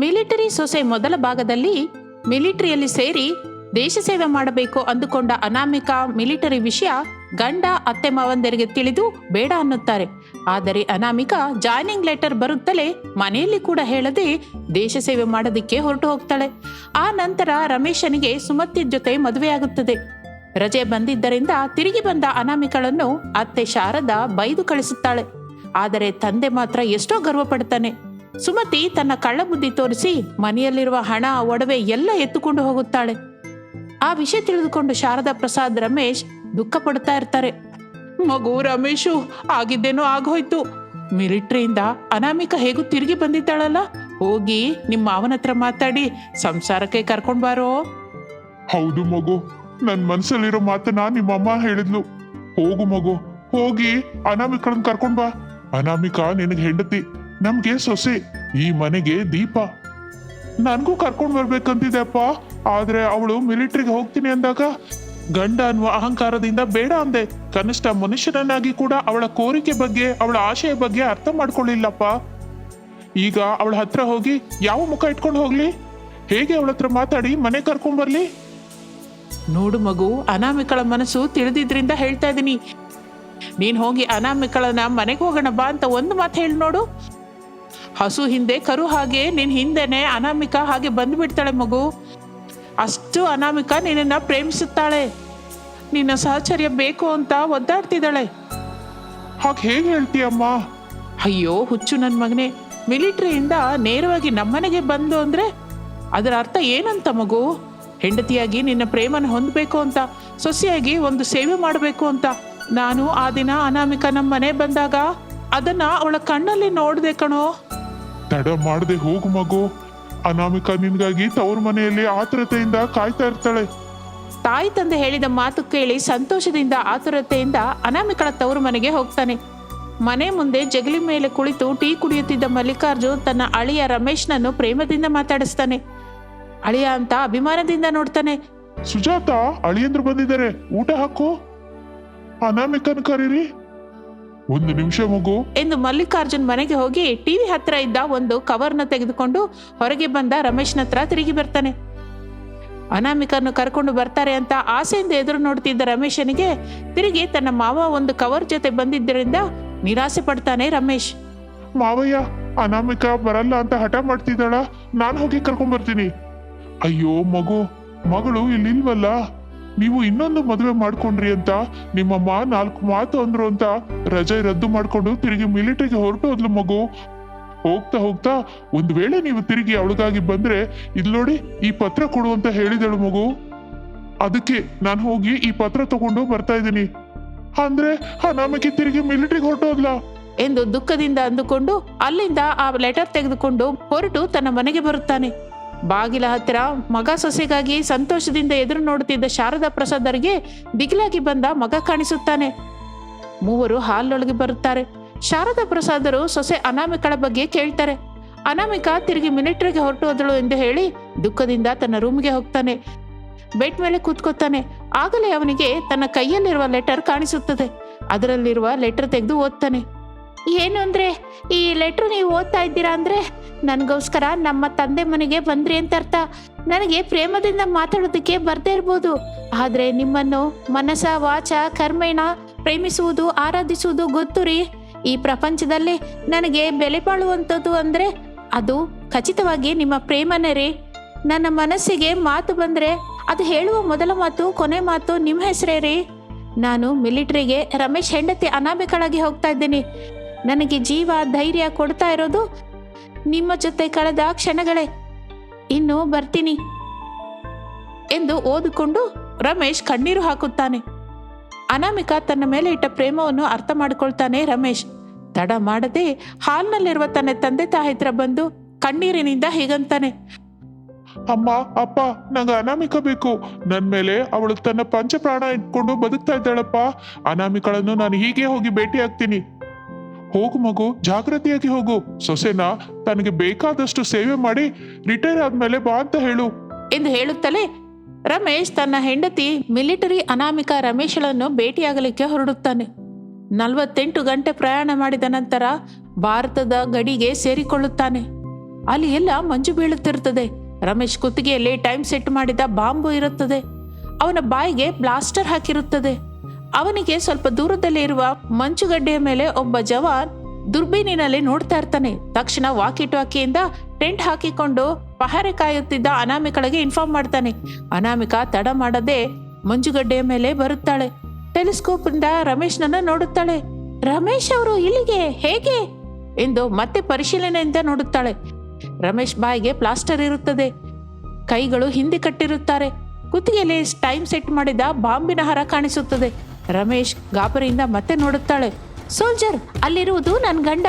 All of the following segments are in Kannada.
ಮಿಲಿಟರಿ ಸೊಸೆ ಮೊದಲ ಭಾಗದಲ್ಲಿ ಮಿಲಿಟರಿಯಲ್ಲಿ ಸೇರಿ ದೇಶ ಸೇವೆ ಮಾಡಬೇಕು ಅಂದುಕೊಂಡ ಅನಾಮಿಕಾ ಮಿಲಿಟರಿ ವಿಷಯ ಗಂಡ ಅತ್ತೆ ಮಾವಂದರಿಗೆ ತಿಳಿದು ಬೇಡ ಅನ್ನುತ್ತಾರೆ. ಆದರೆ ಅನಾಮಿಕಾ ಜಾಯ್ನಿಂಗ್ ಲೆಟರ್ ಬರುತ್ತಲೇ ಮನೆಯಲ್ಲಿ ಕೂಡ ಹೇಳದೆ ದೇಶ ಸೇವೆ ಮಾಡೋದಕ್ಕೆ ಹೊರಟು ಹೋಗ್ತಾಳೆ. ಆ ನಂತರ ರಮೇಶನಿಗೆ ಸುಮತಿ ಜೊತೆ ಮದುವೆಯಾಗುತ್ತದೆ. ರಜೆ ಬಂದಿದ್ದರಿಂದ ತಿರುಗಿ ಬಂದ ಅನಾಮಿಕಳನ್ನು ಅತ್ತೆ ಶಾರದಾ ಬೈದು ಕಳಿಸುತ್ತಾಳೆ. ಆದರೆ ತಂದೆ ಮಾತ್ರ ಎಷ್ಟೋ ಗರ್ವ ಪಡ್ತಾನೆ. ಸುಮತಿ ತನ್ನ ಕಳ್ಳ ಬುದ್ಧಿ ತೋರಿಸಿ ಮನೆಯಲ್ಲಿರುವ ಹಣ ಒಡವೆ ಎಲ್ಲ ಎತ್ತುಕೊಂಡು ಹೋಗುತ್ತಾಳೆ. ಆ ವಿಷಯ ತಿಳಿದುಕೊಂಡು ಶಾರದಾ ಪ್ರಸಾದ್ ರಮೇಶ್ ದುಃಖ ಪಡ್ತಾ ಇರ್ತಾರೆ. ಮಗು ರಮೇಶು, ಆಗಿದ್ದೇನೋ ಆಗೋಯ್ತು. ಮಿಲಿಟರಿಯಿಂದ ಅನಾಮಿಕಾ ಹೇಗೂ ತಿರುಗಿ ಬಂದಿದ್ದಾಳಲ್ಲ, ಹೋಗಿ ನಿಮ್ಮ ಮಾವನ ಹತ್ರ ಮಾತಾಡಿ ಸಂಸಾರಕ್ಕೆ ಕರ್ಕೊಂಡ್ ಬಾರೋ. ಹೌದು ಮಗು, ನನ್ ಮನ್ಸಲ್ಲಿರೋ ಮಾತನ್ನ ನಿಮ್ಮಮ್ಮ ಹೇಳಿದ್ಲು. ಹೋಗು ಮಗು, ಹೋಗಿ ಅನಾಮಿಕಳನ್ ಕರ್ಕೊಂಡ್ ಬಾ. ಅನಾಮಿಕಾ ನಿನಗೆ ಹೆಂಡತಿ, ನಮ್ಗೆ ಸೊಸೆ, ಈ ಮನೆಗೆ ದೀಪ. ನನ್ಗೂ ಕರ್ಕೊಂಡ್ ಬರ್ಬೇಕಂತಿದೆ ಅಪ್ಪ. ಆದ್ರೆ ಅವಳು ಮಿಲಿಟರಿಗೆ ಹೋಗ್ತೀನಿ ಅಂದಾಗ ಗಂಡ ಅನ್ನುವ ಅಹಂಕಾರದಿಂದ ಬೇಡ ಅಂದೆ. ಕನಿಷ್ಠ ಮನುಷ್ಯನನ್ನಾಗಿ ಕೂಡ ಅವಳ ಕೋರಿಕೆ ಬಗ್ಗೆ, ಅವಳ ಆಶಯ ಬಗ್ಗೆ ಅರ್ಥ ಮಾಡ್ಕೊಳ್ಳಿಲ್ಲಪ್ಪ. ಈಗ ಅವಳ ಹತ್ರ ಹೋಗಿ ಯಾವ ಮುಖ ಇಟ್ಕೊಂಡು ಹೋಗ್ಲಿ? ಹೇಗೆ ಅವಳ ಹತ್ರ ಮಾತಾಡಿ ಮನೆ ಕರ್ಕೊಂಡ್ ಬರ್ಲಿ? ನೋಡು ಮಗು, ಅನಾಮಿಕಳ ಮನಸ್ಸು ತಿಳಿದಿದ್ರಿಂದ ಹೇಳ್ತಾ ಇದೀನಿ. ನೀನ್ ಹೋಗಿ ಅನಾಮಿಕಳನ್ನ ಮನೆಗೆ ಹೋಗೋಣ ಬಾ ಅಂತ ಒಂದು ಮಾತು ಹೇಳಿ ನೋಡು. ಹಸು ಹಿಂದೆ ಕರು ಹಾಗೆ ನಿನ್ ಹಿಂದೆನೆ ಅನಾಮಿಕಾ ಹಾಗೆ ಬಂದ್ಬಿಡ್ತಾಳೆ ಮಗು. ಅಷ್ಟು ಅನಾಮಿಕಾ ನಿನ್ನ ಪ್ರೇಮಿಸುತ್ತಾಳೆ. ನಿನ್ನ ಸಹಚರ್ಯ ಬೇಕು ಅಂತ ಒದ್ದಾಡ್ತಿದ್ದಾಳೆ. ಹಾಗೆ ಹೇಗೆ ಹೇಳ್ತೀಯಮ್ಮ? ಅಯ್ಯೋ ಹುಚ್ಚು ನನ್ ಮಗನೇ, ಮಿಲಿಟರಿಯಿಂದ ನೇರವಾಗಿ ನಮ್ಮನೆಗೆ ಬಂದು ಅಂದ್ರೆ ಅದರ ಅರ್ಥ ಏನಂತ ಮಗು? ಹೆಂಡತಿಯಾಗಿ ನಿನ್ನ ಪ್ರೇಮನ ಹೊಂದಬೇಕು ಅಂತ, ಸೊಸೆಯಾಗಿ ಒಂದು ಸೇವೆ ಮಾಡಬೇಕು ಅಂತ. ನಾನು ಆ ದಿನ ಅನಾಮಿಕಾ ನಮ್ಮ ಮನೆ ಬಂದಾಗ ಅದನ್ನ ಅವಳ ಕಣ್ಣಲ್ಲಿ ನೋಡ್ದೆ ಕಣೋ. ತಡ ಮಾಡದೆ ಹೋಗು ಮಗು. ಅನಾಮಿಕಾ ನಿನ್ಗಾಗಿ ತವ್ರ ಮನೆಯಲ್ಲಿ ಆತುರತೆಯಿಂದ ಕಾಯ್ತಾ ಇರ್ತಾಳೆ. ತಾಯಿ ತಂದೆ ಹೇಳಿದ ಮಾತು ಕೇಳಿ ಸಂತೋಷದಿಂದ ಆತುರತೆಯಿಂದ ಅನಾಮಿಕಳ ತವರು ಮನೆಗೆ ಹೋಗ್ತಾನೆ. ಮನೆ ಮುಂದೆ ಜಗಲಿ ಮೇಲೆ ಕುಳಿತು ಟೀ ಕುಡಿಯುತ್ತಿದ್ದ ಮಲ್ಲಿಕಾರ್ಜುನ್ ತನ್ನ ಅಳಿಯ ರಮೇಶ್ನನ್ನು ಪ್ರೇಮದಿಂದ ಮಾತಾಡಿಸ್ತಾನೆ. ಅಳಿಯ ಅಂತ ಅಭಿಮಾನದಿಂದ ನೋಡ್ತಾನೆ. ಸುಜಾತ, ಅಳಿಯಂದ್ರು ಬಂದಿದ್ದಾರೆ, ಊಟ ಹಾಕು. ಅನಾಮಿಕನ್ ಕರೀರಿ. ಒಂದು ನಿಮಿಷ ಮಗು ಎಂದು ಮಲ್ಲಿಕಾರ್ಜುನ್ ಮನೆಗೆ ಹೋಗಿ ಟಿವಿ ಹತ್ರ ಇದ್ದ ಒಂದು ಕವರ್ನ ತೆಗೆದುಕೊಂಡು ಹೊರಗೆ ಬಂದ ರಮೇಶ್ನ ಹತ್ರ ತಿರುಗಿ ಬರ್ತಾನೆ. ಅನಾಮಿಕನ್ನು ಕರ್ಕೊಂಡು ಬರ್ತಾರೆ ಅಂತ ಆಸೆಯಿಂದ ಎದುರು ನೋಡ್ತಿದ್ದ ರಮೇಶನಿಗೆ ತಿರುಗಿ ತನ್ನ ಮಾವ ಒಂದು ಕವರ್ ಜೊತೆ ಬಂದಿದ್ದರಿಂದ ನಿರಾಸೆ ಪಡ್ತಾನೆ ರಮೇಶ್. ಮಾವಯ್ಯ, ಅನಾಮಿಕಾ ಬರಲ್ಲ ಅಂತ ಹಠ ಮಾಡ್ತಿದ್ದಾಳ, ನಾನು ಹೋಗಿ ಕರ್ಕೊಂಡ್ ಬರ್ತೀನಿ. ಅಯ್ಯೋ ಮಗು, ಮಗಳು ಇಲ್ಲಿಲ್ವಲ್ಲ. ನೀವು ಇನ್ನೊಂದು ಮದುವೆ ಮಾಡ್ಕೊಂಡ್ರಿ ಅಂತ ನಿಮ್ಮಮ್ಮ 4 ಮಾತು ಅಂದ್ರು ಅಂತ ರಜೆ ರದ್ದು ಮಾಡ್ಕೊಂಡು ತಿರುಗಿ ಮಿಲಿಟರಿಗೆ ಹೊರಟು ಹೋದ್ಲು ಮಗು. ಹೋಗ್ತಾ ಹೋಗ್ತಾ ಒಂದ್ ವೇಳೆ ನೀವು ತಿರುಗಿ ಅವಳಿಗಾಗಿ ಬಂದ್ರೆ ಇದ್ ನೋಡಿ, ಈ ಪತ್ರ ಕೊಡು ಅಂತ ಹೇಳಿದಳು ಮಗು. ಅದಕ್ಕೆ ನಾನು ಹೋಗಿ ಈ ಪತ್ರ ತಗೊಂಡು ಬರ್ತಾ ಇದ್ದೀನಿ. ಅಂದ್ರೆ ಅನಾಮಿಕೆ ತಿರುಗಿ ಮಿಲಿಟರಿಗೆ ಹೊರಟೋದ್ಲ ಎಂದು ದುಃಖದಿಂದ ಅಂದುಕೊಂಡು ಅಲ್ಲಿಂದ ಆ ಲೆಟರ್ ತೆಗೆದುಕೊಂಡು ಹೊರಟು ತನ್ನ ಮನೆಗೆ ಬರುತ್ತಾನೆ. ಬಾಗಿಲ ಹತ್ತಿರ ಮಗ ಸೊಸೆಗಾಗಿ ಸಂತೋಷದಿಂದ ಎದುರು ನೋಡುತ್ತಿದ್ದ ಶಾರದಾ ಪ್ರಸಾದರಿಗೆ ದಿಗಿಲಾಗಿ ಬಂದ ಮಗ ಕಾಣಿಸುತ್ತಾನೆ. ಮೂವರು ಹಾಲೊಳಗೆ ಬರುತ್ತಾರೆ. ಶಾರದಾ ಪ್ರಸಾದರು ಸೊಸೆ ಅನಾಮಿಕಳ ಬಗ್ಗೆ ಕೇಳ್ತಾರೆ. ಅನಾಮಿಕಾ ತಿರುಗಿ ಮಿಲಿಟರಿಗೆ ಹೊರಟು ಹೋದಳು ಎಂದು ಹೇಳಿ ದುಃಖದಿಂದ ತನ್ನ ರೂಮ್ಗೆ ಹೋಗ್ತಾನೆ. ಬೆಡ್ ಮೇಲೆ ಕೂತ್ಕೋತಾನೆ. ಆಗಲೇ ಅವನಿಗೆ ತನ್ನ ಕೈಯಲ್ಲಿರುವ ಲೆಟರ್ ಕಾಣಿಸುತ್ತದೆ. ಅದರಲ್ಲಿರುವ ಲೆಟರ್ ತೆಗೆದು ಓದ್ತಾನೆ. ಏನು ಅಂದ್ರೆ, ಈ ಲೆಟ್ರು ನೀವು ಓದ್ತಾ ಇದ್ದೀರಾ ಅಂದ್ರೆ ನನಗೋಸ್ಕರ ನಮ್ಮ ತಂದೆ ಮನೆಗೆ ಬಂದ್ರಿ ಅಂತ ಅರ್ಥ. ನನಗೆ ಪ್ರೇಮದಿಂದ ಮಾತಾಡೋದಕ್ಕೆ ಬರ್ದೇ ಇರ್ಬೋದು, ಆದ್ರೆ ನಿಮ್ಮನ್ನು ಮನಸ ವಾಚ ಕರ್ಮೇಣ ಪ್ರೇಮಿಸುವುದು ಆರಾಧಿಸುವುದು ಗೊತ್ತು ರೀ. ಈ ಪ್ರಪಂಚದಲ್ಲಿ ನನಗೆ ಬೆಲೆ ಬಾಳುವಂಥದ್ದು ಅಂದ್ರೆ ಅದು ಖಚಿತವಾಗಿ ನಿಮ್ಮ ಪ್ರೇಮನೇ ರೀ. ನನ್ನ ಮನಸ್ಸಿಗೆ ಮಾತು ಬಂದ್ರೆ ಅದು ಹೇಳುವ ಮೊದಲ ಮಾತು ಕೊನೆ ಮಾತು ನಿಮ್ಮ ಹೆಸರೇ ರೀ. ನಾನು ಮಿಲಿಟರಿಗೆ ರಮೇಶ್ ಹೆಂಡತಿ ಅನಾಮಿಕಳಾಗಿ ಹೋಗ್ತಾ ಇದ್ದೀನಿ. ನನಗೆ ಜೀವ ಧೈರ್ಯ ಕೊಡ್ತಾ ಇರೋದು ನಿಮ್ಮ ಜೊತೆ ಕಳೆದ ಕ್ಷಣಗಳೇ. ಇನ್ನು ಬರ್ತೀನಿ ಎಂದು ಓದಿಕೊಂಡು ರಮೇಶ್ ಕಣ್ಣೀರು ಹಾಕುತ್ತಾನೆ. ಅನಾಮಿಕಾ ತನ್ನ ಮೇಲೆ ಇಟ್ಟ ಪ್ರೇಮವನ್ನು ಅರ್ಥ ಮಾಡಿಕೊಳ್ತಾನೆ ರಮೇಶ್. ತಡ ಮಾಡದೆ ಹಾಲ್ನಲ್ಲಿರುವ ತನ್ನ ತಂದೆ ತಾಯಿ ಹತ್ರ ಬಂದು ಕಣ್ಣೀರಿನಿಂದ ಹೀಗಂತಾನೆ. ಅಮ್ಮ, ಅಪ್ಪ, ನಂಗೆ ಅನಾಮಿಕಾ ಬೇಕು. ನನ್ ಮೇಲೆ ಅವಳು ತನ್ನ ಪಂಚ ಪ್ರಾಣ ಇಟ್ಕೊಂಡು ಬದುಕ್ತಾ ಇದ್ದಾಳಪ್ಪ. ಅನಾಮಿಕಳನ್ನು ನಾನು ಹೀಗೆ ಹೋಗಿ ಭೇಟಿ ಆಗ್ತೀನಿ. ಹೋಗು ಮಗು, ಜಾಗೃತಿಯಾಗಿ ಹೋಗು. ಸೊಸೆನ ತನಗೆ ಬೇಕಾದಷ್ಟು ಸೇವೆ ಮಾಡಿ ರಿಟೈರ್ ಆದ್ಮೇಲೆ ಬಾ ಅಂತ ಹೇಳು ಎಂದು ಹೇಳುತ್ತಲೇ ರಮೇಶ್ ತನ್ನ ಹೆಂಡತಿ ಮಿಲಿಟರಿ ಅನಾಮಿಕಾ ರಮೇಶಳನ್ನು ಭೇಟಿಯಾಗಲಿಕ್ಕೆ ಹೊರಡುತ್ತಾನೆ. 48 ಗಂಟೆ ಪ್ರಯಾಣ ಮಾಡಿದ ನಂತರ ಭಾರತದ ಗಡಿಗೆ ಸೇರಿಕೊಳ್ಳುತ್ತಾನೆ. ಅಲ್ಲಿ ಎಲ್ಲ ಮಂಜು ಬೀಳುತ್ತಿರುತ್ತದೆ. ರಮೇಶ್ ಕುತ್ತಿಗೆಯಲ್ಲಿ ಟೈಮ್ ಸೆಟ್ ಮಾಡಿದ ಬಾಂಬು ಇರುತ್ತದೆ. ಅವನ ಬಾಯಿಗೆ ಬ್ಲಾಸ್ಟರ್ ಹಾಕಿರುತ್ತದೆ. ಅವನಿಗೆ ಸ್ವಲ್ಪ ದೂರದಲ್ಲಿ ಇರುವ ಮಂಚುಗಡ್ಡೆಯ ಮೇಲೆ ಒಬ್ಬ ಜವಾನ್ ದುರ್ಬೀನಿನಲ್ಲಿ ನೋಡ್ತಾ ಇರ್ತಾನೆ. ತಕ್ಷಣ ವಾಕಿ ಟಾಕಿಯಿಂದ ಟೆಂಟ್ ಹಾಕಿಕೊಂಡು ಪಹರೆ ಕಾಯುತ್ತಿದ್ದ ಅನಾಮಿಕಳಿಗೆ ಇನ್ಫಾರ್ಮ್ ಮಾಡ್ತಾನೆ. ಅನಾಮಿಕಾ ತಡ ಮಾಡದೆ ಮಂಜುಗಡ್ಡೆಯ ಮೇಲೆ ಬರುತ್ತಾಳೆ. ಟೆಲಿಸ್ಕೋಪ್ ಇಂದ ರಮೇಶ್ನನ್ನ ನೋಡುತ್ತಾಳೆ. ರಮೇಶ್ ಅವರು ಇಲ್ಲಿಗೆ ಹೇಗೆ ಎಂದು ಮತ್ತೆ ಪರಿಶೀಲನೆಯಿಂದ ನೋಡುತ್ತಾಳೆ. ರಮೇಶ್ ಬಾಯಿಗೆ ಪ್ಲಾಸ್ಟರ್ ಇರುತ್ತದೆ. ಕೈಗಳು ಹಿಂದೆ ಕಟ್ಟಿರುತ್ತಾರೆ. ಕುತ್ತಿಗೆಯಲ್ಲಿ ಟೈಮ್ ಸೆಟ್ ಮಾಡಿದ ಬಾಂಬಿನ ಹಾರ ಕಾಣಿಸುತ್ತದೆ. ರಮೇಶ್ ಗಾಬರಿಯಿಂದ ಮತ್ತೆ ನೋಡುತ್ತಾಳೆ. ಸೋಲ್ಜರ್, ಅಲ್ಲಿರುವುದು ನನ್ನ ಗಂಡ.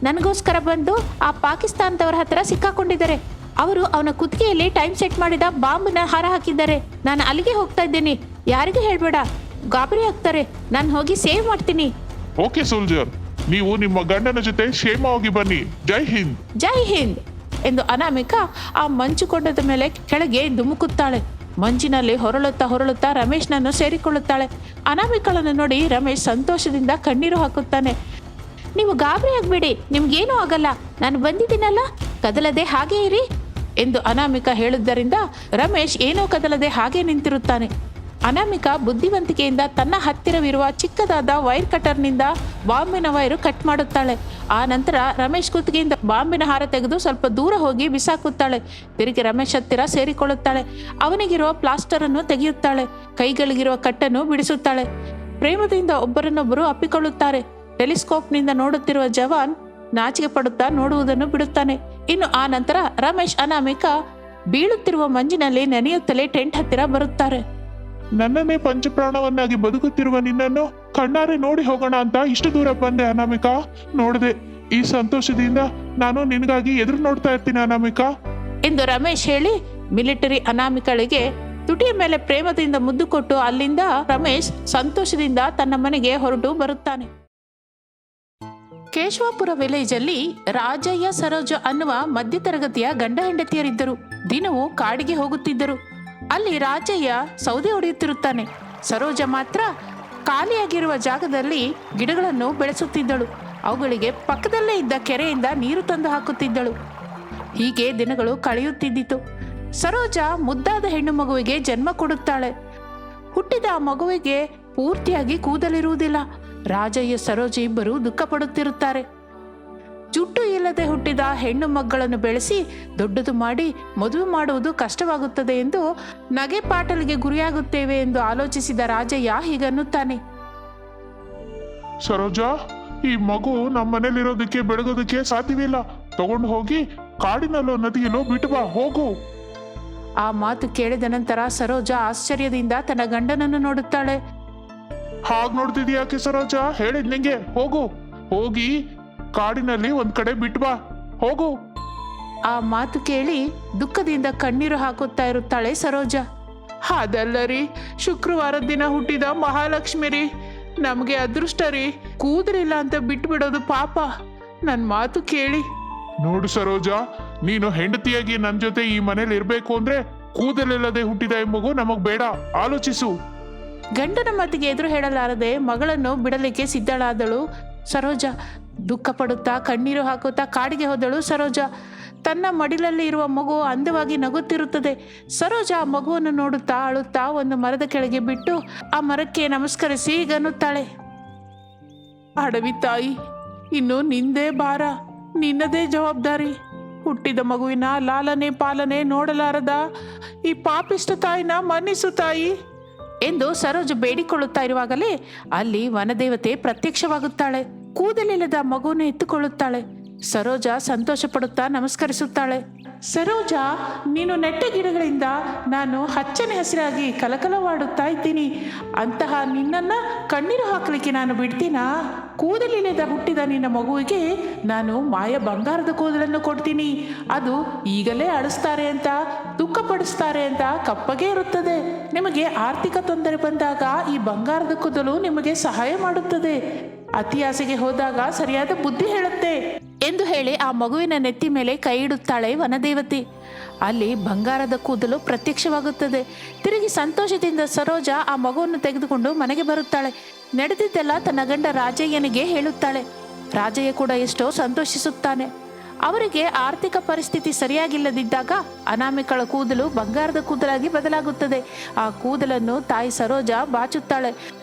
ನನಗೋಸ್ಕರ ಬಂದು ಆ ಪಾಕಿಸ್ತಾನದವರ ಹತ್ರ ಸಿಕ್ಕಾಕೊಂಡಿದ್ದಾರೆ. ಅವರು ಅವನ ಕುತ್ತಿಗೆಯಲ್ಲಿ ಟೈಮ್ ಸೆಟ್ ಮಾಡಿದ ಬಾಂಬಿನ ಹಾರ ಹಾಕಿದ್ದಾರೆ. ನಾನು ಅಲ್ಲಿಗೆ ಹೋಗ್ತಾ ಇದ್ದೀನಿ. ಯಾರಿಗೂ ಹೇಳ್ಬೇಡ, ಗಾಬರಿ ಆಗ್ತಾರೆ. ನಾನು ಹೋಗಿ ಸೇವ್ ಮಾಡ್ತೀನಿ. ಓಕೆ ಸೋಲ್ಜರ್, ನೀವು ನಿಮ್ಮ ಗಂಡನ ಜೊತೆ ಕ್ಷೇಮವಾಗಿ ಬನ್ನಿ. ಜೈ ಹಿಂದ್. ಜೈ ಹಿಂದ್ ಎಂದು ಅನಾಮಿಕಾ ಆ ಮಂಚು ಕೊಂಡದ ಮೇಲೆ ಕೆಳಗೆ ಧುಮುಕುತ್ತಾಳೆ. ಮಂಜಿನಲ್ಲಿ ಹೊರಳುತ್ತಾ ರಮೇಶ್ನನ್ನು ಸೇರಿಕೊಳ್ಳುತ್ತಾಳೆ. ಅನಾಮಿಕಳನ್ನು ನೋಡಿ ರಮೇಶ್ ಸಂತೋಷದಿಂದ ಕಣ್ಣೀರು ಹಾಕುತ್ತಾನೆ. ನೀವು ಗಾಬರಿ ಆಗಬೇಡಿ, ನಿಮ್ಗೇನೂ ಆಗಲ್ಲ, ನಾನು ಬಂದಿದ್ದೀನಲ್ಲ, ಕದಲದೆ ಹಾಗೇ ಇರಿ ಎಂದು ಅನಾಮಿಕಾ ಹೇಳಿದ್ದರಿಂದ ರಮೇಶ್ ಏನೂ ಕದಲದೆ ಹಾಗೆ ನಿಂತಿರುತ್ತಾನೆ. ಅನಾಮಿಕಾ ಬುದ್ಧಿವಂತಿಕೆಯಿಂದ ತನ್ನ ಹತ್ತಿರವಿರುವ ಚಿಕ್ಕದಾದ ವೈರ್ ಕಟರ್ನಿಂದ ಬಾಂಬಿನ ವೈರು ಕಟ್ ಮಾಡುತ್ತಾಳೆ. ಆ ನಂತರ ರಮೇಶ್ ಕುತ್ತಿಗೆಯಿಂದ ಬಾಂಬಿನ ಹಾರ ತೆಗೆದು ಸ್ವಲ್ಪ ದೂರ ಹೋಗಿ ಬಿಸಾಕುತ್ತಾಳೆ. ತಿರುಗಿ ರಮೇಶ್ ಹತ್ತಿರ ಸೇರಿಕೊಳ್ಳುತ್ತಾಳೆ. ಅವನಿಗಿರುವ ಪ್ಲಾಸ್ಟರ್ ಅನ್ನು ತೆಗೆಯುತ್ತಾಳೆ. ಕೈಗಳಿಗಿರುವ ಕಟ್ಟನ್ನು ಬಿಡಿಸುತ್ತಾಳೆ. ಪ್ರೇಮದಿಂದ ಒಬ್ಬರನ್ನೊಬ್ಬರು ಅಪ್ಪಿಕೊಳ್ಳುತ್ತಾರೆ. ಟೆಲಿಸ್ಕೋಪ್ನಿಂದ ನೋಡುತ್ತಿರುವ ಜವಾನ್ ನಾಚಿಕೆ ಪಡುತ್ತಾ ನೋಡುವುದನ್ನು ಬಿಡುತ್ತಾನೆ. ಇನ್ನು ಆ ನಂತರ ರಮೇಶ್ ಅನಾಮಿಕಾ ಬೀಳುತ್ತಿರುವ ಮಂಜಿನಲ್ಲಿ ನೆನೆಯುತ್ತಲೇ ಟೆಂಟ್ ಹತ್ತಿರ ಬರುತ್ತಾರೆ. ನನ್ನನ್ನೇ ಪಂಚಪ್ರಾಣವನ್ನಾಗಿ ಬದುಕುತ್ತಿರುವ ನಿನ್ನನ್ನು ಕಣ್ಣಾರೆ ನೋಡಿ ಹೋಗೋಣ ಅಂತ ಇಷ್ಟು ದೂರ ಬಂದೆ ಅನಾಮಿಕಾ. ನೋಡದೆ ಈ ಸಂತೋಷದಿಂದ ನಾನು ನಿನಗಾಗಿ ಎದುರು ನೋಡ್ತಾ ಇರ್ತೀನಿ ಅನಾಮಿಕಾ ಎಂದು ರಮೇಶ್ ಹೇಳಿ ಮಿಲಿಟರಿ ಅನಾಮಿಕಳಿಗೆ ತುಟಿಯ ಮೇಲೆ ಪ್ರೇಮದಿಂದ ಮುದ್ದು ಕೊಟ್ಟು ಅಲ್ಲಿಂದ ರಮೇಶ್ ಸಂತೋಷದಿಂದ ತನ್ನ ಮನೆಗೆ ಹೊರಟು ಬರುತ್ತಾನೆ. ಕೇಶವಾಪುರ ವಿಲೇಜ್ ಅಲ್ಲಿ ರಾಜಯ್ಯ ಸರೋಜ ಅನ್ನುವ ಮಧ್ಯತರಗತಿಯ ಗಂಡ ಹೆಂಡತಿಯರಿದ್ದರು. ದಿನವೂ ಕಾಡಿಗೆ ಹೋಗುತ್ತಿದ್ದರು. ಅಲ್ಲಿ ರಾಜಯ್ಯ ಸೌದೆ ಹೊಡೆಯುತ್ತಿರುತ್ತಾನೆ. ಸರೋಜ ಮಾತ್ರ ಖಾಲಿಯಾಗಿರುವ ಜಾಗದಲ್ಲಿ ಗಿಡಗಳನ್ನು ಬೆಳೆಸುತ್ತಿದ್ದಳು. ಅವುಗಳಿಗೆ ಪಕ್ಕದಲ್ಲೇ ಇದ್ದ ಕೆರೆಯಿಂದ ನೀರು ತಂದು ಹಾಕುತ್ತಿದ್ದಳು. ಹೀಗೆ ದಿನಗಳು ಕಳೆಯುತ್ತಿದ್ದಿತು. ಸರೋಜ ಮುದ್ದಾದ ಹೆಣ್ಣು ಮಗುವಿಗೆ ಜನ್ಮ ಕೊಡುತ್ತಾಳೆ. ಹುಟ್ಟಿದ ಆ ಮಗುವಿಗೆ ಪೂರ್ತಿಯಾಗಿ ಕೂದಲಿರುವುದಿಲ್ಲ. ರಾಜಯ್ಯ ಸರೋಜ ಇಬ್ಬರು ದುಃಖ ಪಡುತ್ತಿರುತ್ತಾರೆ. ಜುಟ್ಟು ಇಲ್ಲದೆ ಹುಟ್ಟಿದ ಹೆಣ್ಣು ಮಕ್ಕಳನ್ನು ಬೆಳೆಸಿ ದೊಡ್ಡದು ಮಾಡಿ ಮದುವೆ ಮಾಡುವುದು ಕಷ್ಟವಾಗುತ್ತದೆ ಎಂದು ನಗೆ ಪಾಟಲಿಗೆ ಗುರಿಯಾಗುತ್ತೇವೆ ಎಂದು ಆಲೋಚಿಸಿದ ರಾಜಯ್ಯ ಹೀಗನ್ನುತ್ತಾನೆ. ಸರೋಜಾ, ಈ ಮಗು ನಮ್ಮ ಮನೇಲಿರೋದಕ್ಕೆ ಬೆಳಗೋದಕ್ಕೆ ಸಾಧ್ಯವಿಲ್ಲ. ತಗೊಂಡು ಹೋಗಿ ಕಾಡಿನಲ್ಲೋ ನದಿಯಲ್ಲೋ ಬಿಟ್ಟು ಬಾ, ಹೋಗು. ಆ ಮಾತು ಕೇಳಿದ ನಂತರ ಸರೋಜ ಆಶ್ಚರ್ಯದಿಂದ ತನ್ನ ಗಂಡನನ್ನು ನೋಡುತ್ತಾಳೆ. ಹಾಗ್ ನೋಡ್ತಿದ್ಯಾಕೆ ಸರೋಜಾ? ಹೇಳಿದ್ ನಿಂಗೆ, ಹೋಗು, ಹೋಗಿ ಕಾಡಿನಲ್ಲಿ ಒಂದ್ ಕಡೆ ಬಿಟ್ಟು ಬಾ, ಹೋಗು. ಆ ಮಾತು ಕೇಳಿ ದುಃಖದಿಂದ ಕಣ್ಣೀರು ಹಾಕುತ್ತಾ ಇರುತ್ತಾಳೆ ಸರೋಜ. ಅದಲ್ಲ ರೀ, ಶುಕ್ರವಾರದ ದಿನ ಹುಟ್ಟಿದ ಮಹಾಲಕ್ಷ್ಮಿ ರೀ, ನಮಗೆ ಅದೃಷ್ಟ ರೀ, ಕೂದಲಿಲ್ಲ ಅಂತ ಬಿಟ್ಟು ಬಿಡೋದು ಪಾಪ. ನನ್ನ ಮಾತು ಕೇಳಿ. ನೋಡು ಸರೋಜಾ, ನೀನು ಹೆಂಡತಿಯಾಗಿ ನನ್ನ ಜೊತೆ ಈ ಮನೇಲಿ ಇರ್ಬೇಕು ಅಂದ್ರೆ ಕೂದಲಿಲ್ಲದೆ ಹುಟ್ಟಿದ ಈ ಮಗು ನಮಗ್ ಬೇಡ. ಆಲೋಚಿಸು. ಗಂಡನ ಮಾತಿಗೆ ಎದುರು ಹೇಳಲಾರದೆ ಮಗಳನ್ನು ಬಿಡಲಿಕ್ಕೆ ಸಿದ್ಧಳಾದಳು ಸರೋಜ. ದುಃಖ ಪಡುತ್ತಾ ಕಣ್ಣೀರು ಹಾಕುತ್ತಾ ಕಾಡಿಗೆ ಹೋದಳು ಸರೋಜ. ತನ್ನ ಮಡಿಲಲ್ಲಿ ಇರುವ ಮಗು ಅಂದವಾಗಿ ನಗುತ್ತಿರುತ್ತದೆ. ಸರೋಜ ಆ ಮಗುವನ್ನು ನೋಡುತ್ತಾ ಅಳುತ್ತಾ ಒಂದು ಮರದ ಕೆಳಗೆ ಬಿಟ್ಟು ಆ ಮರಕ್ಕೆ ನಮಸ್ಕರಿಸಿ ಹೀಗನ್ನುತ್ತಾಳೆ. ಅಡವಿ ತಾಯಿ, ಇನ್ನು ನಿಂದೇ ಭಾರ, ನಿನ್ನದೇ ಜವಾಬ್ದಾರಿ. ಹುಟ್ಟಿದ ಮಗುವಿನ ಲಾಲನೆ ಪಾಲನೆ ನೋಡಲಾರದ ಈ ಪಾಪಿಷ್ಟ ತಾಯಿನ ಮನ್ನಿಸು ತಾಯಿ ಎಂದು ಸರೋಜ ಬೇಡಿಕೊಳ್ಳುತ್ತಾ ಇರುವಾಗಲೇ ಅಲ್ಲಿ ವನದೇವತೆ ಪ್ರತ್ಯಕ್ಷವಾಗುತ್ತಾಳೆ. ಕೂದಲಿಲ್ಲದ ಮಗುವನ್ನು ಎತ್ತುಕೊಳ್ಳುತ್ತಾಳೆ. ಸರೋಜ ಸಂತೋಷ ಪಡುತ್ತಾ ನಮಸ್ಕರಿಸುತ್ತಾಳೆ. ಸರೋಜ, ನೀನು ನೆಟ್ಟ ಗಿಡಗಳಿಂದ ನಾನು ಹಚ್ಚನೆ ಹಸಿರಾಗಿ ಕಲಕಲವಾಡುತ್ತಾ ಇದ್ದೀನಿ. ಅಂತಹ ನಿನ್ನನ್ನು ಕಣ್ಣೀರು ಹಾಕಲಿಕ್ಕೆ ನಾನು ಬಿಡ್ತೀನಾ? ಕೂದಲಿಲ್ಲದ ಹುಟ್ಟಿದ ನಿನ್ನ ಮಗುವಿಗೆ ನಾನು ಮಾಯ ಬಂಗಾರದ ಕೂದಲನ್ನು ಕೊಡ್ತೀನಿ. ಅದು ಈಗಲೇ ಅಳಿಸ್ತಾರೆ ಅಂತ, ದುಃಖ ಪಡಿಸ್ತಾರೆ ಅಂತ ಕಪ್ಪಗೆ ಇರುತ್ತದೆ. ನಿಮಗೆ ಆರ್ಥಿಕ ತೊಂದರೆ ಬಂದಾಗ ಈ ಬಂಗಾರದ ಕೂದಲು ನಿಮಗೆ ಸಹಾಯ ಮಾಡುತ್ತದೆ. ಅತಿ ಆಸೆಗೆ ಹೋದಾಗ ಸರಿಯಾದ ಬುದ್ಧಿ ಹೇಳುತ್ತೆ ಎಂದು ಹೇಳಿ ಆ ಮಗುವಿನ ನೆತ್ತಿ ಮೇಲೆ ಕೈ ಇಡುತ್ತಾಳೆ ವನದೇವತೆ. ಅಲ್ಲಿ ಬಂಗಾರದ ಕೂದಲು ಪ್ರತ್ಯಕ್ಷವಾಗುತ್ತದೆ. ತಿರುಗಿ ಸಂತೋಷದಿಂದ ಸರೋಜ ಆ ಮಗುವನ್ನು ತೆಗೆದುಕೊಂಡು ಮನೆಗೆ ಬರುತ್ತಾಳೆ. ನಡೆದಿದ್ದೆಲ್ಲ ತನ್ನ ಗಂಡ ರಾಜಯ್ಯನಿಗೆ ಹೇಳುತ್ತಾಳೆ. ರಾಜಯ್ಯ ಕೂಡ ಎಷ್ಟೋ ಸಂತೋಷಿಸುತ್ತಾನೆ. ಅವರಿಗೆ ಆರ್ಥಿಕ ಪರಿಸ್ಥಿತಿ ಸರಿಯಾಗಿಲ್ಲದಿದ್ದಾಗ ಅನಾಮಿಕಳ ಕೂದಲು ಬಂಗಾರದ ಕೂದಲಾಗಿ ಬದಲಾಗುತ್ತದೆ. ಆ ಕೂದಲನ್ನು ತಾಯಿ ಸರೋಜ ಬಾಚುತ್ತಾಳೆ.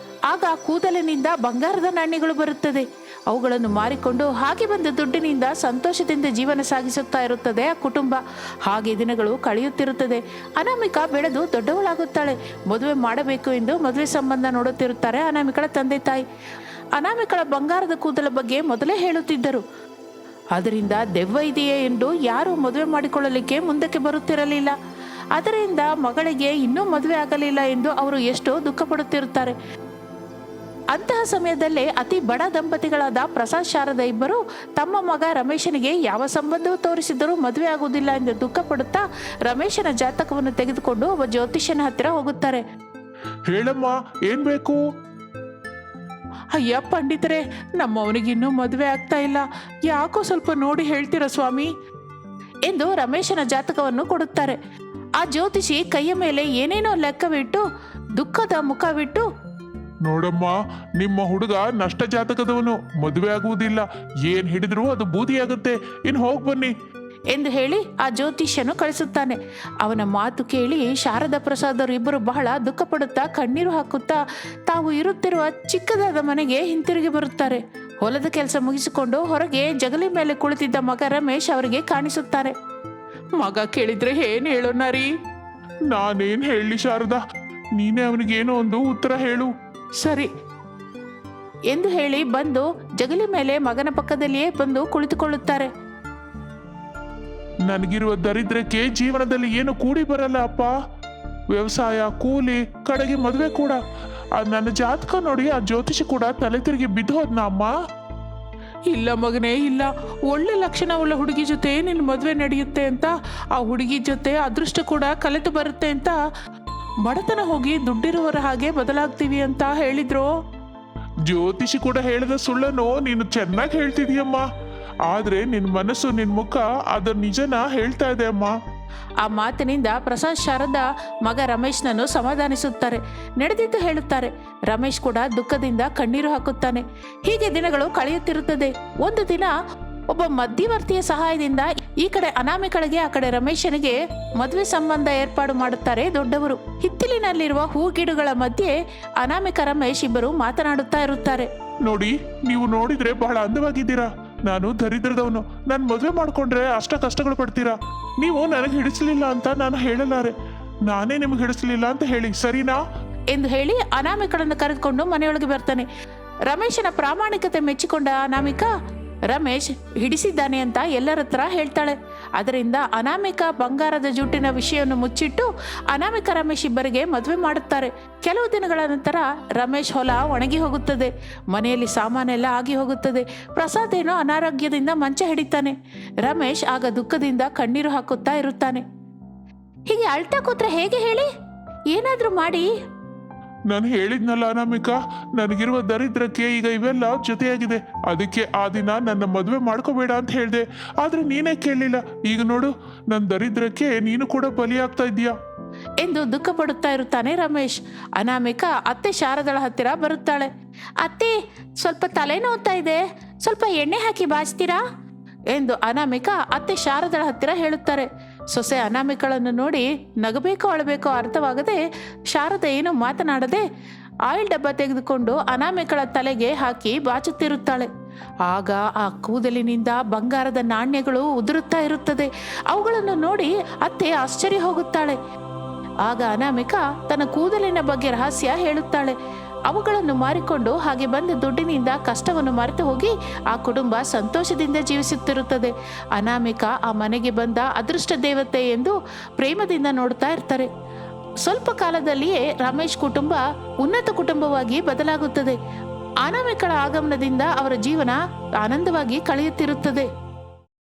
ಆಗ ಕೂದಲಿನಿಂದ ಬಂಗಾರದ ನಾಣ್ಯಗಳು ಬರುತ್ತದೆ. ಅವುಗಳನ್ನು ಮಾರಿಕೊಂಡು ಹಾಗೆ ಬಂದ ದುಡ್ಡಿನಿಂದ ಸಂತೋಷದಿಂದ ಜೀವನ ಸಾಗಿಸುತ್ತಾ ಇರುತ್ತದೆ ಆ ಕುಟುಂಬ. ಹಾಗೆ ದಿನಗಳು ಕಳೆಯುತ್ತಿರುತ್ತದೆ. ಅನಾಮಿಕಾ ಬೆಳೆದು ದೊಡ್ಡವಳಾಗುತ್ತಾಳೆ. ಮದುವೆ ಮಾಡಬೇಕು ಎಂದು ಮದುವೆ ಸಂಬಂಧ ನೋಡುತ್ತಿರುತ್ತಾರೆ ಅನಾಮಿಕಳ ತಂದೆ ತಾಯಿ. ಅನಾಮಿಕಳ ಬಂಗಾರದ ಕೂದಲ ಬಗ್ಗೆ ಮೊದಲೇ ಹೇಳುತ್ತಿದ್ದರು. ಅದರಿಂದ ದೆವ್ವ ಇದೆಯೇ ಎಂದು ಯಾರೂ ಮದುವೆ ಮಾಡಿಕೊಳ್ಳಲಿಕ್ಕೆ ಮುಂದಕ್ಕೆ ಬರುತ್ತಿರಲಿಲ್ಲ. ಅದರಿಂದ ಮಗಳಿಗೆ ಇನ್ನೂ ಮದುವೆ ಆಗಲಿಲ್ಲ ಎಂದು ಅವರು ಎಷ್ಟೋ ದುಃಖ ಪಡುತ್ತಿರುತ್ತಾರೆ. ಅಂತಹ ಸಮಯದಲ್ಲೇ ಅತಿ ಬಡ ದಂಪತಿಗಳಾದ ಪ್ರಸಾದ್ ಶಾರದ ಇಬ್ಬರು ತಮ್ಮ ಮಗ ರಮೇಶನಿಗೆ ಯಾವ ಸಂಬಂಧವೂ ತೋರಿಸಿದರೂ ಮದುವೆ ಆಗುವುದಿಲ್ಲ ಎಂದು ದುಃಖ ಪಡುತ್ತಾ ರಮೇಶನ ಜಾತಕವನ್ನು ತೆಗೆದುಕೊಂಡು ಒಬ್ಬ ಜ್ಯೋತಿಷ್ಯನ ಹತ್ತಿರ ಹೋಗುತ್ತಾರೆ. ಹೇಳಮ್ಮ, ಏನ್ ಬೇಕು? ಅಯ್ಯ ಪಂಡಿತರೇ, ನಮ್ಮವನಿಗಿನ್ನೂ ಮದುವೆ ಆಗ್ತಾ ಇಲ್ಲ, ಯಾಕೋ ಸ್ವಲ್ಪ ನೋಡಿ ಹೇಳ್ತೀರಾ ಸ್ವಾಮಿ ಎಂದು ರಮೇಶನ ಜಾತಕವನ್ನು ಕೊಡುತ್ತಾರೆ. ಆ ಜ್ಯೋತಿಷಿ ಕೈಯ ಮೇಲೆ ಏನೇನೋ ಲೆಕ್ಕವಿಟ್ಟು ದುಃಖದ ಮುಖವಿಟ್ಟು, ನೋಡಮ್ಮ, ನಿಮ್ಮ ಹುಡುಗ ನಷ್ಟ ಜಾತಕದವನು, ಮದುವೆ ಆಗುವುದಿಲ್ಲ, ಏನ್ ಹಿಡಿದ್ರು ಅದು ಬೂದಿಯಾಗುತ್ತೆ, ಇನ್ ಹೋಗ್ ಬನ್ನಿ ಎಂದು ಹೇಳಿ ಆ ಜ್ಯೋತಿಷ್ಯನು ಕಳಿಸುತ್ತಾನೆ. ಅವನ ಮಾತು ಕೇಳಿ ಶಾರದಾ ಪ್ರಸಾದರು ಇಬ್ಬರು ಬಹಳ ದುಃಖ ಪಡುತ್ತಾ ಕಣ್ಣೀರು ಹಾಕುತ್ತಾ ತಾವು ಇರುತ್ತಿರುವ ಚಿಕ್ಕದಾದ ಮನೆಗೆ ಹಿಂತಿರುಗಿ ಬರುತ್ತಾರೆ. ಹೊಲದ ಕೆಲಸ ಮುಗಿಸಿಕೊಂಡು ಹೊರಗೆ ಜಗಲಿ ಮೇಲೆ ಕುಳಿತಿದ್ದ ಮಗ ರಮೇಶ್ ಅವರಿಗೆ ಕಾಣಿಸುತ್ತಾರೆ. ಮಗ ಕೇಳಿದ್ರೆ ಏನ್ ಹೇಳೋಣ ರೀ? ನಾನೇನ್ ಹೇಳಲಿ ಶಾರದಾ, ನೀನೇ ಅವನಿಗೇನೋ ಒಂದು ಉತ್ತರ ಹೇಳು. ಸರಿ ಎಂದು ಹೇಳಿ ಬಂದು ಜಗಲಿ ಮೇಲೆ ಮಗನ ಪಕ್ಕದಲ್ಲಿಯೇ ಬಂದು ಕುಳಿತುಕೊಳ್ಳುತ್ತಾರೆ. ನನಗಿರುವ ದರಿದ್ರಕ್ಕೆ ಜೀವನದಲ್ಲಿ ಏನು ಕೂಡಿ ಬರಲ್ಲ ಅಪ್ಪ. ವ್ಯವಸಾಯ, ಕೂಲಿ, ಕಡೆಗೆ ಮದುವೆ ಕೂಡ. ನನ್ನ ಜಾತಕ ನೋಡಿ ಆ ಜ್ಯೋತಿಷಿ ಕೂಡ ತಲೆ ತಿರುಗಿ ಬಿದ್ದು ಹೋದ್ನ ಅಮ್ಮ. ಇಲ್ಲ ಮಗನೇ, ಇಲ್ಲ. ಒಳ್ಳೆ ಲಕ್ಷಣವುಳ್ಳ ಹುಡುಗಿ ಜೊತೆ ನಿನ್ನ ಮದುವೆ ನಡೆಯುತ್ತೆ ಅಂತ, ಆ ಹುಡುಗಿ ಜೊತೆ ಅದೃಷ್ಟ ಕೂಡ ಕಲೆತು ಬರುತ್ತೆ ಅಂತ, ಬಡತನ ಹೋಗಿ ದುಡ್ಡಿರುವವರ ಹಾಗೆ ಬದಲಾಗ್ತೀವಿ ಅಂತ ಹೇಳಿದ್ರು. ಜ್ಯೋತಿಷಿ ಕೂಡ ಹೇಳಿದ ಸುಳ್ಳನ್ನು ನೀನು ಚೆನ್ನಾಗಿ ಹೇಳ್ತಿದೀಯಮ್ಮ. ಆದ್ರೆ ನಿನ್ ಮನಸ್ಸು, ನಿನ್ ಮುಖ ಅದ ನಿಜನ ಹೇಳ್ತಾ ಇದೆ ಅಮ್ಮ. ಆ ಮಾತಿನಿಂದ ಪ್ರಸಾದ್ ಶಾರದಾ ಮಗ ರಮೇಶ್ನನ್ನು ಸಮಾಧಾನಿಸುತ್ತಾರೆ. ನಡೆದಿದ್ದು ಹೇಳುತ್ತಾರೆ. ರಮೇಶ್ ಕೂಡ ದುಃಖದಿಂದ ಕಣ್ಣೀರು ಹಾಕುತ್ತಾನೆ. ಹೀಗೆ ದಿನಗಳು ಕಳೆಯುತ್ತಿರುತ್ತದೆ. ಒಂದು ದಿನ ಒಬ್ಬ ಮಧ್ಯವರ್ತಿಯ ಸಹಾಯದಿಂದ ಈ ಕಡೆ ಅನಾಮಿಕಳಿಗೆ, ಆ ಕಡೆ ರಮೇಶನಿಗೆ ಮದುವೆ ಸಂಬಂಧ ಏರ್ಪಾಡು ಮಾಡುತ್ತಾರೆ ದೊಡ್ಡವರು. ಹಿತ್ತಲಿನಲ್ಲಿರುವ ಹೂ ಗಿಡಗಳ ಮಧ್ಯೆ ಅನಾಮಿಕ ರಮೇಶ್ ಇಬ್ಬರು ಮಾತನಾಡುತ್ತಾ ಇರುತ್ತಾರೆ. ನೋಡಿ, ನೀವು ನೋಡಿದ್ರೆ ಬಹಳ ಅಂದವಾಗಿದ್ದೀರಾ. ನಾನು ದರಿದ್ರದವನು. ನಾನು ಮದುವೆ ಮಾಡ್ಕೊಂಡ್ರೆ ಅಷ್ಟ ಕಷ್ಟಗಳು ಪಡ್ತೀರಾ. ನೀವು ನನಗೆ ಹಿಡಿಸ್ಲಿಲ್ಲ ಅಂತ ನಾನು ಹೇಳಲಾರೆ. ನಾನೇ ನಿಮ್ಗೆ ಹಿಡಿಸ್ಲಿಲ್ಲ ಅಂತ ಹೇಳಿ, ಸರಿನಾ ಎಂದು ಹೇಳಿ ಅನಾಮಿಕಳನ್ನು ಕರೆದುಕೊಂಡು ಮನೆಯೊಳಗೆ ಬರ್ತಾನೆ. ರಮೇಶನ ಪ್ರಾಮಾಣಿಕತೆ ಮೆಚ್ಚಿಕೊಂಡ ಅನಾಮಿಕಾ ರಮೇಶ್ ಹಿಡಿಸಿದ್ದಾನೆ ಅಂತ ಎಲ್ಲರ ಹತ್ರ ಹೇಳ್ತಾಳೆ. ಅದರಿಂದ ಅನಾಮಿಕಾ ಬಂಗಾರದ ಜುಟ್ಟಿನ ವಿಷಯವನ್ನು ಮುಚ್ಚಿಟ್ಟು ಅನಾಮಿಕಾ ರಮೇಶ್ ಇಬ್ಬರಿಗೆ ಮದುವೆ ಮಾಡುತ್ತಾರೆ. ಕೆಲವು ದಿನಗಳ ನಂತರ ರಮೇಶ್ ಹೊಲ ಒಣಗಿ ಹೋಗುತ್ತದೆ. ಮನೆಯಲ್ಲಿ ಸಾಮಾನೆಲ್ಲ ಆಗಿ ಹೋಗುತ್ತದೆ. ಪ್ರಸಾದ್ ಏನೋ ಅನಾರೋಗ್ಯದಿಂದ ಮಂಚ ಹಿಡಿತಾನೆ. ರಮೇಶ್ ಆಗ ದುಃಖದಿಂದ ಕಣ್ಣೀರು ಹಾಕುತ್ತಾ ಇರುತ್ತಾನೆ. ಹೀಗೆ ಅಳ್ತಾ ಕೂತ್ರೆ ಹೇಗೆ ಹೇಳಿ? ಏನಾದ್ರೂ ಮಾಡಿ. ನಾನು ಹೇಳಿದ್ನಲ್ಲ ಅನಾಮಿಕಾ, ನನಗಿರುವ ದರಿದ್ರಕ್ಕೆ ಈಗ ಇವೆಲ್ಲ ಜೊತೆಯಾಗಿದೆ. ಅದಕ್ಕೆ ಆ ದಿನ ನನ್ನ ಮದುವೆ ಮಾಡ್ಕೋಬೇಡ ಅಂತ ಹೇಳಿದೆ. ಆದ್ರೆ ನೀನೇ ಕೇಳಲಿಲ್ಲ. ಈಗ ನೋಡು, ನನ್ನ ದರಿದ್ರಕ್ಕೆ ನೀನು ಕೂಡ ಬಲಿಯಾಗ್ತಾ ಇದ್ದೀಯಾ ಎಂದು ದುಃಖ ಪಡುತ್ತಾ ಇರುತ್ತಾನೆ ರಮೇಶ್. ಅನಾಮಿಕಾ ಅತ್ತೆ ಶಾರದಳ ಹತ್ತಿರ ಬರುತ್ತಾಳೆ. ಅತ್ತೆ, ಸ್ವಲ್ಪ ತಲೆನೋವ್ತಾ ಇದೆ, ಸ್ವಲ್ಪ ಎಣ್ಣೆ ಹಾಕಿ ಬಾಚ್ತೀರಾ ಎಂದು ಅನಾಮಿಕಾ ಅತ್ತೆ ಶಾರದಳ ಹತ್ತಿರ ಹೇಳುತ್ತಾರೆ. ಸೊಸೆ ಅನಾಮಿಕಳನ್ನು ನೋಡಿ ನಗಬೇಕೋ ಅಳಬೇಕೋ ಅರ್ಥವಾಗದೆ ಶಾರದ ಏನು ಮಾತನಾಡದೆ ಆಯಿಲ್ ಡಬ್ಬ ತೆಗೆದುಕೊಂಡು ಅನಾಮಿಕಳ ತಲೆಗೆ ಹಾಕಿ ಬಾಚುತ್ತಿರುತ್ತಾಳೆ. ಆಗ ಆ ಕೂದಲಿನಿಂದ ಬಂಗಾರದ ನಾಣ್ಯಗಳು ಉದುರುತ್ತಾ ಇರುತ್ತದೆ. ಅವುಗಳನ್ನು ನೋಡಿ ಅತ್ತೆ ಆಶ್ಚರ್ಯ ಹೋಗುತ್ತಾಳೆ. ಆಗ ಅನಾಮಿಕಾ ತನ್ನ ಕೂದಲಿನ ಬಗ್ಗೆ ರಹಸ್ಯ ಹೇಳುತ್ತಾಳೆ. ಅವುಗಳನ್ನು ಮಾರಿಕೊಂಡು ಹಾಗೆ ಬಂದ ದುಡ್ಡಿನಿಂದ ಕಷ್ಟವನ್ನು ಮರೆತು ಹೋಗಿ ಆ ಕುಟುಂಬ ಸಂತೋಷದಿಂದ ಜೀವಿಸುತ್ತಿರುತ್ತದೆ. ಅನಾಮಿಕಾ ಆ ಮನೆಗೆ ಬಂದ ಅದೃಷ್ಟ ದೇವತೆ ಎಂದು ಪ್ರೇಮದಿಂದ ನೋಡ್ತಾ ಇರ್ತಾರೆ. ಸ್ವಲ್ಪ ಕಾಲದಲ್ಲಿಯೇ ರಮೇಶ್ ಕುಟುಂಬ ಉನ್ನತ ಕುಟುಂಬವಾಗಿ ಬದಲಾಗುತ್ತದೆ. ಅನಾಮಿಕಳ ಆಗಮನದಿಂದ ಅವರ ಜೀವನ ಆನಂದವಾಗಿ ಕಳೆಯುತ್ತಿರುತ್ತದೆ.